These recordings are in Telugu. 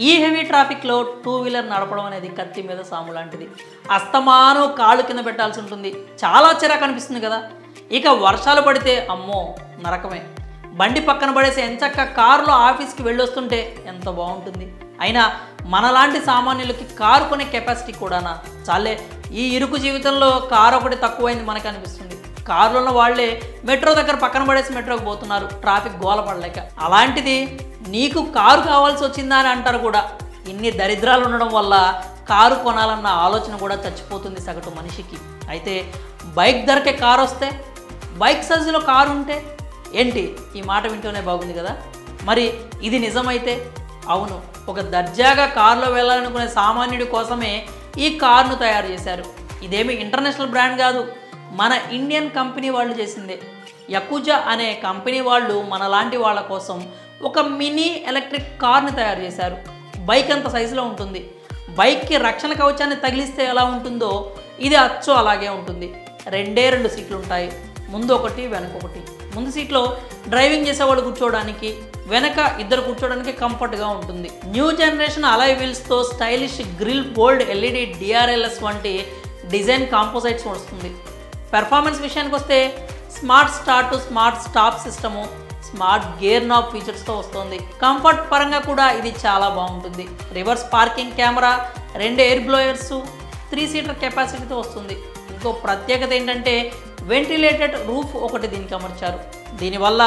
ఈ హెవీ ట్రాఫిక్లో టూ వీలర్ నడపడం అనేది కత్తి మీద సాము లాంటిది. అస్తమాను కాళ్ళు కింద పెట్టాల్సి ఉంటుంది. చాలా చిరాకు అనిపిస్తుంది కదా. ఇక వర్షాలు పడితే అమ్మో నరకమే. బండి పక్కన పడేసి ఎంచక్క కారులో ఆఫీస్కి వెళ్ళొస్తుంటే ఎంత బాగుంటుంది. అయినా మనలాంటి సామాన్యులకి కారు కొనే కెపాసిటీ కూడానా? చాలే, ఈ ఇరుకు జీవితంలో కారు ఒకటి తక్కువైంది మనకు అనిపిస్తుంది. కారులో ఉన్న వాళ్ళే మెట్రో దగ్గర పక్కన పడేసి మెట్రోకి పోతున్నారు ట్రాఫిక్ గోల పడలేక. అలాంటిది నీకు కారు కావాల్సి వచ్చిందా అని అంటారు కూడా. ఇన్ని దరిద్రాలు ఉండడం వల్ల కారు కొనాలన్న ఆలోచన కూడా చచ్చిపోతుంది సగటు మనిషికి. అయితే బైక్ ధరకే కారు వస్తే, బైక్ సైజులో కారు ఉంటే ఏంటి? ఈ మాట వింటూనే బాగుంది కదా. మరి ఇది నిజమైతే అవును, ఒక దర్జాగా కారులో వెళ్ళాలనుకునే సామాన్యుడి కోసమే ఈ కారును తయారు చేశారు. ఇదేమి ఇంటర్నేషనల్ బ్రాండ్ కాదు, మన ఇండియన్ కంపెనీ వాళ్ళు చేసిందే. యకుజా అనే కంపెనీ వాళ్ళు మనలాంటి వాళ్ళ కోసం ఒక మినీ ఎలక్ట్రిక్ కార్ని తయారు చేశారు. బైక్ అంత సైజులో ఉంటుంది. బైక్కి రక్షణ కవచాన్ని తగిలిస్తే ఎలా ఉంటుందో ఇది అచ్చు అలాగే ఉంటుంది. రెండు సీట్లు ఉంటాయి, ముందు ఒకటి వెనక ఒకటి. ముందు సీట్లో డ్రైవింగ్ చేసేవాళ్ళు కూర్చోవడానికి, వెనక ఇద్దరు కూర్చోవడానికి కంఫర్ట్గా ఉంటుంది. న్యూ జనరేషన్ అలాయ్ వీల్స్తో stylish grille, bold LED DRLs వంటి డిజైన్ కాంపోజైట్స్ వస్తుంది. పెర్ఫార్మెన్స్ విషయానికి వస్తే smart start to smart stop system, smart gear knob ఫీచర్స్తో వస్తుంది. కంఫర్ట్ పరంగా కూడా ఇది చాలా బాగుంటుంది. Reverse parking camera, 2 air blowers, 3 seater కెపాసిటీతో వస్తుంది. ఇంకో ప్రత్యేకత ఏంటంటే వెంటిలేటెడ్ రూఫ్ ఒకటి దీనికి అమర్చారు. దీనివల్ల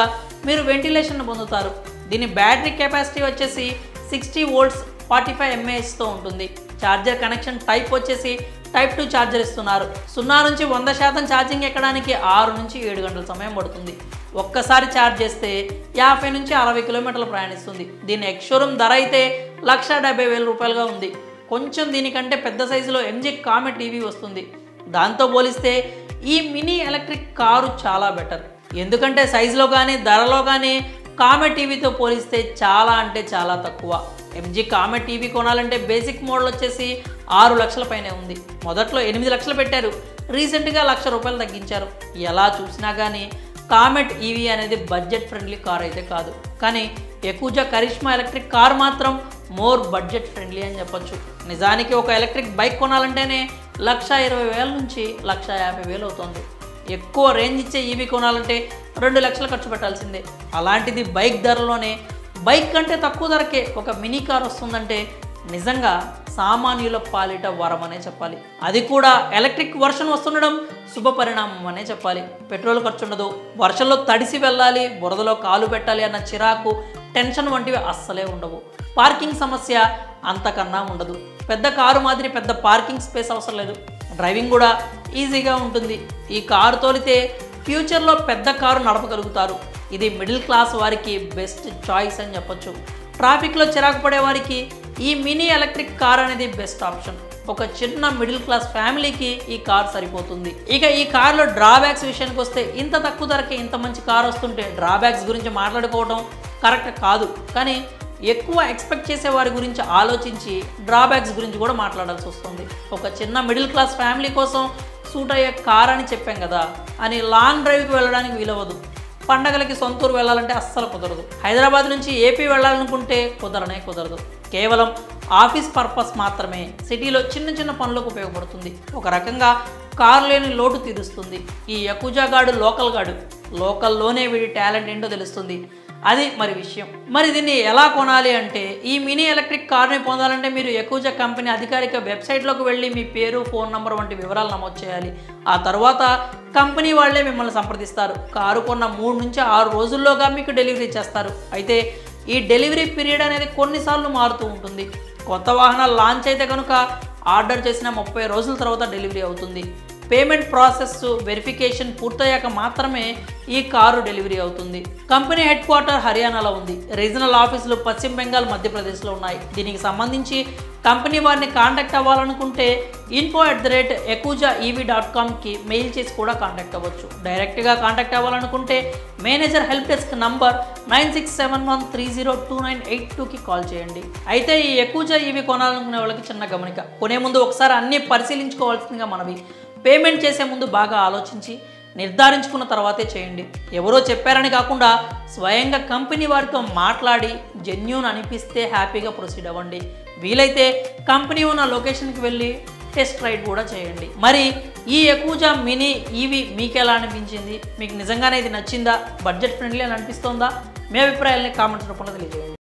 మీరు వెంటిలేషన్ పొందుతారు. దీని బ్యాటరీ కెపాసిటీ వచ్చేసి 60 వోల్ట్స్ 45 mAhతో ఉంటుంది. ఛార్జర్ కనెక్షన్ టైప్ వచ్చేసి టైప్ 2 ఛార్జర్ ఇస్తున్నారు. 0 నుంచి 100% ఛార్జింగ్ ఎక్కడానికి 6 నుంచి 7 గంటల సమయం పడుతుంది. ఒక్కసారి ఛార్జ్ చేస్తే 50 నుంచి 60 కిలోమీటర్లు ప్రయాణిస్తుంది. దీని ఎక్స్షోరూమ్ ధర అయితే 1,70,000 రూపాయలుగా ఉంది. కొంచెం దీనికంటే పెద్ద సైజులో ఎంజీ కామెట్ టీవీ వస్తుంది. దాంతో పోలిస్తే ఈ మినీ ఎలక్ట్రిక్ కారు చాలా బెటర్. ఎందుకంటే సైజులో కానీ ధరలో కానీ కామెట్ టీవీతో పోలిస్తే చాలా అంటే చాలా తక్కువ. ఎంజీ కామెట్ టీవీ కొనాలంటే బేసిక్ మోడల్ వచ్చేసి 6 లక్షల పైనే ఉంది. మొదట్లో 8 లక్షలు పెట్టారు, రీసెంట్గా 1,00,000 రూపాయలు తగ్గించారు. ఎలా చూసినా కానీ కామెట్ ఈవీ అనేది బడ్జెట్ ఫ్రెండ్లీ కార్ అయితే కాదు. కానీ యకుజా కరిష్మా ఎలక్ట్రిక్ కార్ మాత్రం మోర్ బడ్జెట్ ఫ్రెండ్లీ అని చెప్పొచ్చు. నిజానికి ఒక ఎలక్ట్రిక్ బైక్ కొనాలంటేనే 1,20,000 నుంచి 1,50,000 అవుతుంది. ఎక్కువ రేంజ్ ఇచ్చే ఈవీ కొనాలంటే 2 లక్షలు ఖర్చు పెట్టాల్సిందే. అలాంటిది బైక్ ధరలోనే బైక్ కంటే తక్కువ ధరకే ఒక మినీ కార్ వస్తుందంటే నిజంగా సామాన్యుల పాలిట వరం అనే చెప్పాలి. అది కూడా ఎలక్ట్రిక్ వర్షన్ వస్తుండడం శుభ పరిణామం అనే చెప్పాలి. పెట్రోల్ ఖర్చు ఉండదు, వర్షంలో తడిసి వెళ్ళాలి, బురదలో కాలు పెట్టాలి అన్న చిరాకు, టెన్షన్ వంటివి అస్సలే ఉండవు. పార్కింగ్ సమస్య అంతకన్నా ఉండదు. పెద్ద కారు మాదిరి పెద్ద పార్కింగ్ స్పేస్ అవసరం లేదు. డ్రైవింగ్ కూడా ఈజీగా ఉంటుంది. ఈ కారు తోలితే ఫ్యూచర్లో పెద్ద కారు నడపగలుగుతారు. ఇది మిడిల్ క్లాస్ వారికి బెస్ట్ చాయిస్ అని చెప్పొచ్చు. ట్రాఫిక్లో చిరాకు పడే వారికి ఈ మినీ ఎలక్ట్రిక్ కార్ అనేది బెస్ట్ ఆప్షన్. ఒక చిన్న మిడిల్ క్లాస్ ఫ్యామిలీకి ఈ కార్ సరిపోతుంది. ఇక ఈ కార్లో డ్రాబ్యాక్స్ విషయానికి వస్తే ఇంత తక్కువ ధరకే ఇంత మంచి కార్ వస్తుంటే డ్రాబ్యాక్స్ గురించి మాట్లాడుకోవడం కరెక్ట్ కాదు. కానీ ఎక్కువ ఎక్స్పెక్ట్ చేసే వారి గురించి ఆలోచించి డ్రాబ్యాక్స్ గురించి కూడా మాట్లాడాల్సి వస్తుంది. ఒక చిన్న మిడిల్ క్లాస్ ఫ్యామిలీ కోసం సూట్ అయ్యే కార్ అని చెప్పాం కదా అని లాంగ్ డ్రైవ్కి వెళ్ళడానికి వీలవ్వదు. పండగలకి సొంతూరు వెళ్ళాలంటే అస్సలు కుదరదు. హైదరాబాద్ నుంచి ఏపీ వెళ్ళాలనుకుంటే కుదరదు. కేవలం ఆఫీస్ పర్పస్ మాత్రమే సిటీలో చిన్న చిన్న పనులకు ఉపయోగపడుతుంది. ఒక రకంగా కారు లేని లోటు తీరుస్తుంది. ఈ యకుజా గాడు లోకల్లోనే వీడి టాలెంట్ ఏంటో తెలుస్తుంది. అది మరి విషయం. మరి దీన్ని ఎలా కొనాలి అంటే ఈ మినీ ఎలక్ట్రిక్ కార్ని పొందాలంటే మీరు యకుజా కంపెనీ అధికారిక వెబ్సైట్లోకి వెళ్ళి మీ పేరు, ఫోన్ నంబర్ వంటి వివరాలు నమోదు చేయాలి. ఆ తర్వాత కంపెనీ వాళ్ళే మిమ్మల్ని సంప్రదిస్తారు. కారు కొన్న 3 నుంచి 6 రోజుల్లోగా మీకు డెలివరీ చేస్తారు. అయితే ఈ డెలివరీ పీరియడ్ అనేది కొన్నిసార్లు మారుతూ ఉంటుంది. కొత్త వాహనాలు లాంచ్ అయితే కనుక ఆర్డర్ చేసిన 30 రోజుల తర్వాత డెలివరీ అవుతుంది. పేమెంట్ ప్రాసెస్ వెరిఫికేషన్ పూర్తయ్యాక మాత్రమే ఈ కారు డెలివరీ అవుతుంది. కంపెనీ హెడ్ క్వార్టర్ హర్యానాలో ఉంది. రీజనల్ ఆఫీసులు పశ్చిమ బెంగాల్, మధ్యప్రదేశ్లో ఉన్నాయి. దీనికి సంబంధించి కంపెనీ వారిని కాంటాక్ట్ అవ్వాలనుకుంటే info@yakujaev.comకి మెయిల్ చేసి కూడా కాంటాక్ట్ అవ్వచ్చు. డైరెక్ట్గా కాంటాక్ట్ అవ్వాలనుకుంటే మేనేజర్ హెల్ప్ డెస్క్ నంబర్ 9671302982కి కాల్ చేయండి. అయితే ఈ యకుజా ఈవీ కొనాలనుకునే వాళ్ళకి చిన్న గమనిక, కొనే ముందు ఒకసారి అన్నీ పరిశీలించుకోవాల్సిందిగా మనవి. పేమెంట్ చేసే ముందు బాగా ఆలోచించి నిర్ధారించుకున్న తర్వాతే చేయండి. ఎవరో చెప్పారని కాకుండా స్వయంగా కంపెనీ వారితో మాట్లాడి జెన్యూన్ అనిపిస్తే హ్యాపీగా ప్రొసీడ్ అవ్వండి. వీలైతే కంపెనీ ఉన్న లొకేషన్కి వెళ్ళి టెస్ట్ రైడ్ కూడా చేయండి. మరి ఈ యకుజా మినీ ఈవీ మీకు ఎలా అనిపించింది? మీకు నిజంగానే ఇది నచ్చిందా? బడ్జెట్ ఫ్రెండ్లీ అని అనిపిస్తుందా? మీ అభిప్రాయాలని కామెంట్స్ రూపంలో తెలియజేయండి.